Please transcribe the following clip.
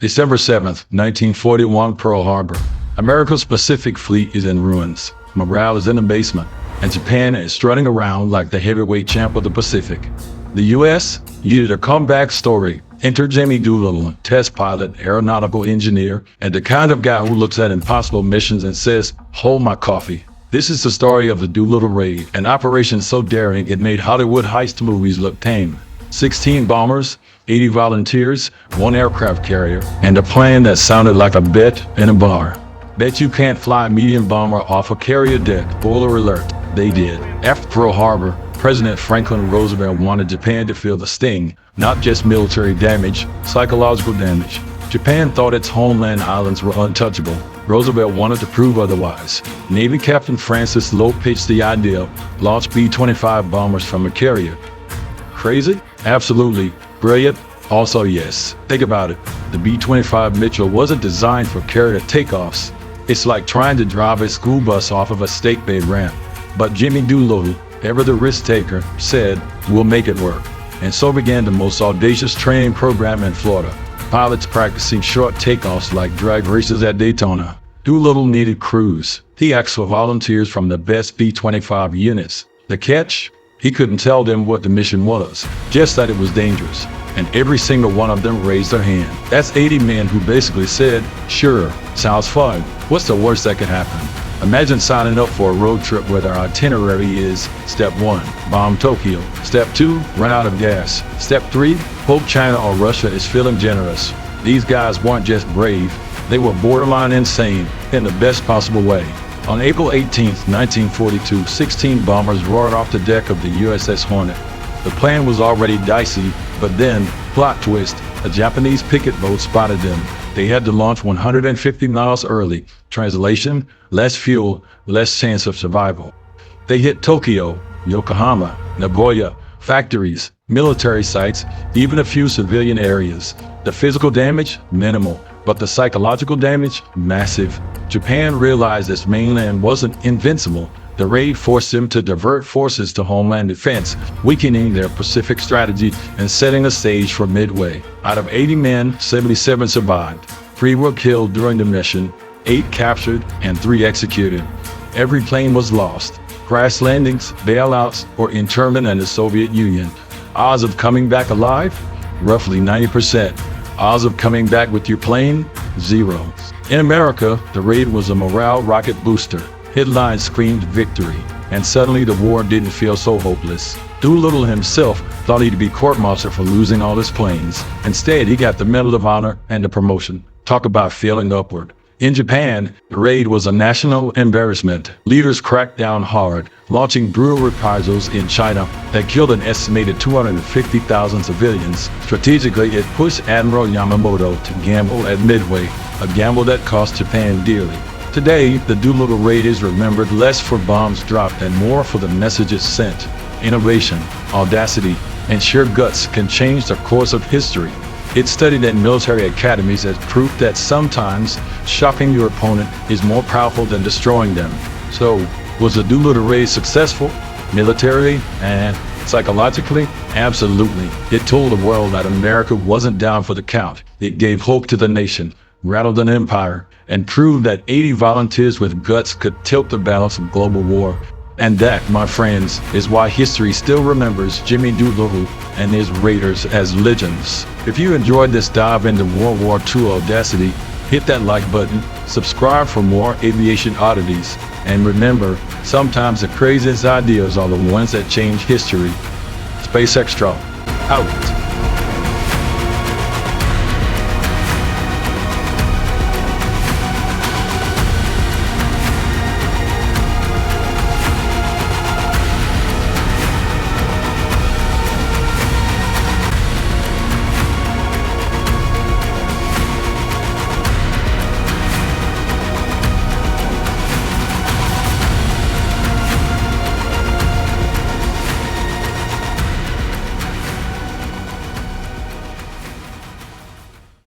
December 7th, 1941, Pearl Harbor. America's Pacific Fleet is in ruins. Morale is in the basement, and Japan is strutting around like the heavyweight champ of the Pacific. The U.S. needed a comeback story. Enter Jimmy Doolittle, test pilot, aeronautical engineer, and the kind of guy who looks at impossible missions and says, "Hold my coffee." This is the story of the Doolittle Raid, an operation so daring it made Hollywood heist movies look tame. 16 bombers, 80 volunteers, 1 aircraft carrier, and a plane that sounded like a bet in a bar. Bet you can't fly a medium bomber off a carrier deck. Spoiler alert, they did. After Pearl Harbor, President Franklin Roosevelt wanted Japan to feel the sting, not just military damage, psychological damage. Japan thought its homeland islands were untouchable. Roosevelt wanted to prove otherwise. Navy Captain Francis Lowe pitched the idea, launch B-25 bombers from a carrier. Crazy? Absolutely. Brilliant? Also yes. Think about it. The B-25 Mitchell wasn't designed for carrier takeoffs. It's like trying to drive a school bus off of a stake-bed ramp. But Jimmy Doolittle, ever the risk taker, said, "We'll make it work." And so began the most audacious training program in Florida. Pilots practicing short takeoffs like drag races at Daytona. Doolittle needed crews. He asked for volunteers from the best B-25 units. The catch? He couldn't tell them what the mission was, just that it was dangerous. And every single one of them raised their hand. That's 80 men who basically said, "Sure, sounds fun. What's the worst that could happen?" Imagine signing up for a road trip where their itinerary is: Step 1, bomb Tokyo. Step 2, run out of gas. Step 3, hope China or Russia is feeling generous. These guys weren't just brave, they were borderline insane in the best possible way. On April 18, 1942, 16 bombers roared off the deck of the USS Hornet. The plan was already dicey, but then, plot twist, a Japanese picket boat spotted them. They had to launch 150 miles early. Translation: less fuel, less chance of survival. They hit Tokyo, Yokohama, Nagoya, factories, military sites, even a few civilian areas. The physical damage? Minimal. But the psychological damage? Massive. Japan realized its mainland wasn't invincible. The raid forced them to divert forces to homeland defense, weakening their Pacific strategy and setting a stage for Midway. Out of 80 men, 77 survived. 3 were killed during the mission, 8 captured, and 3 executed. Every plane was lost. Crash landings, bailouts, or internment in the Soviet Union. Odds of coming back alive? Roughly 90%. Odds of coming back with your plane? 0. In America, the raid was a morale rocket booster. Headlines screamed victory, and suddenly the war didn't feel so hopeless. Doolittle himself thought he'd be court-martialed for losing all his planes. Instead, he got the Medal of Honor and a promotion. Talk about feeling upward. In Japan, the raid was a national embarrassment. Leaders cracked down hard, launching brutal reprisals in China that killed an estimated 250,000 civilians. Strategically, it pushed Admiral Yamamoto to gamble at Midway, a gamble that cost Japan dearly. Today, the Doolittle Raid is remembered less for bombs dropped and more for the messages sent. Innovation, audacity, and sheer guts can change the course of history. It's studied at military academies as proof that sometimes shocking your opponent is more powerful than destroying them. So, was the Doolittle Raid successful? Militarily and psychologically? Absolutely. It told the world that America wasn't down for the count. It gave hope to the nation, rattled an empire, and proved that 80 volunteers with guts could tilt the balance of global war. And that, my friends, is why history still remembers Jimmy Doolittle and his raiders as legends. If you enjoyed this dive into World War II audacity, hit that like button, subscribe for more aviation oddities, and remember, sometimes the craziest ideas are the ones that change history. Space Extra, out.